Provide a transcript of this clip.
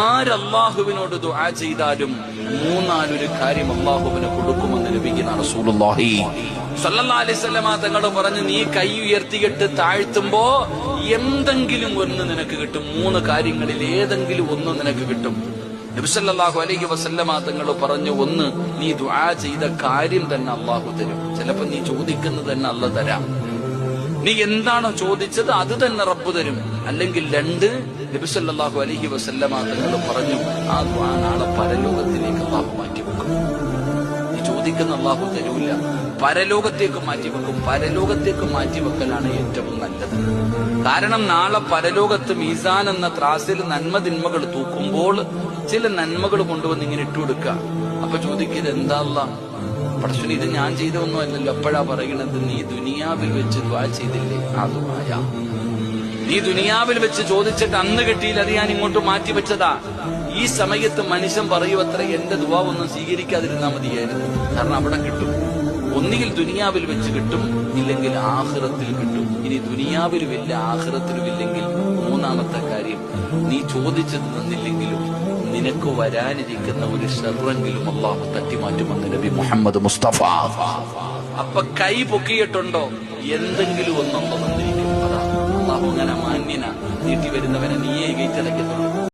ആരല്ലാഹുവിനോട് ദുആ ചെയ്താലും മൂന്നാലൊരു കാര്യം അല്ലാഹുവിന് കൊടുക്കുമെന്ന് നബിയുനാ റസൂലുള്ളാഹി സ്വല്ലല്ലാഹു അലൈഹി വസല്ലമ തങ്ങൾ പറഞ്ഞു, നീ കൈ ഉയർത്തിയിട്ട് താഴ്ത്തുമ്പോ എന്തെങ്കിലും ഒന്ന് നിനക്ക് കിട്ടും. മൂന്ന് കാര്യങ്ങളിൽ ഏതെങ്കിലും ഒന്ന് നിനക്ക് കിട്ടും. നബി സല്ലല്ലാഹു അലൈഹി വസല്ലമ തങ്ങൾ പറഞ്ഞു, ഒന്ന്, നീ ദുആ ചെയ്ത കാര്യം തന്നെ അല്ലാഹു തരും. ചിലപ്പോ നീ ചോദിക്കുന്നത് തന്നെ അല്ലാഹു തരാം. നീ എന്താണോ ചോദിച്ചത് അത് തന്നെ റബ്ബ് തരും. അല്ലെങ്കിൽ രണ്ട്, നബി സല്ലല്ലാഹു അലൈഹി വസല്ലമ തങ്ങൾ പറഞ്ഞു, ആ ദുആ നാളെ പരലോകത്തിലേക്ക് അല്ലാഹു മാറ്റിവെക്കും. നീ ചോദിക്കുന്ന അല്ലാഹു തരൂല, പരലോകത്തേക്ക് മാറ്റിവെക്കും. പരലോകത്തേക്ക് മാറ്റിവെക്കലാണ് ഏറ്റവും നല്ലത്. കാരണം നാളെ പരലോകത്ത് മീസാൻ എന്ന ത്രാസിൽ നന്മ തിന്മകൾ തൂക്കുമ്പോൾ ചില നന്മകൾ കൊണ്ടുവന്ന് ഇങ്ങനെ ഇട്ടുകൊടുക്കുക. അപ്പൊ ചോദിക്കുന്നത്, എന്താ അല്ലാഹ് പടച്ചോനെ, ഇത് ഞാൻ ചെയ്തൊന്നും അല്ലല്ലോ. അപ്പോഴാ പറയണത്, നീ ദുനിയാവിൽ വെച്ച് ദുആ ചെയ്തില്ലേ, ആ ദുആ നീ ദുനിയാവിൽ വെച്ച് ചോദിച്ചിട്ട് അന്ന് കിട്ടിയില്ല, അത് ഞാൻ ഇങ്ങോട്ട് മാറ്റി വെച്ചതാ. ഈ സമയത്ത് മനുഷ്യൻ പറയുമത്ര, എന്റെ ദുആ ഒന്നും സ്വീകരിക്കാതിരുന്നാ മതിയായിരുന്നു. കാരണം അവിടെ കിട്ടും. ഒന്നുകിൽ ദുനിയാവിൽ വെച്ച് കിട്ടും, ഇല്ലെങ്കിൽ ആഖിറത്തിൽ കിട്ടും. ഇനി ദുനിയാവിലുമില്ല ആഖിറത്തിലുമില്ലെങ്കിൽ മൂന്നാമത്തെ കാര്യം, നീ ചോദിച്ചത് തന്നില്ലെങ്കിലും നിനക്ക് വരാനിരിക്കുന്ന ഒരു ഷർറെങ്കിലും അല്ലാഹു തട്ടിമാറ്റുമെന്ന് നബി മുഹമ്മദ് മുസ്തഫ. അപ്പൊ കൈ പൊക്കിയിട്ടുണ്ടോ, എന്തെങ്കിലും ഒന്നും തന്നിരിക്കും. അതാ അല്ലാഹു അങ്ങനെ മാന്യന നീട്ടി വരുന്നവനെ നീയേ ഗേറ്റ് അടയ്ക്കത്തുള്ളൂ.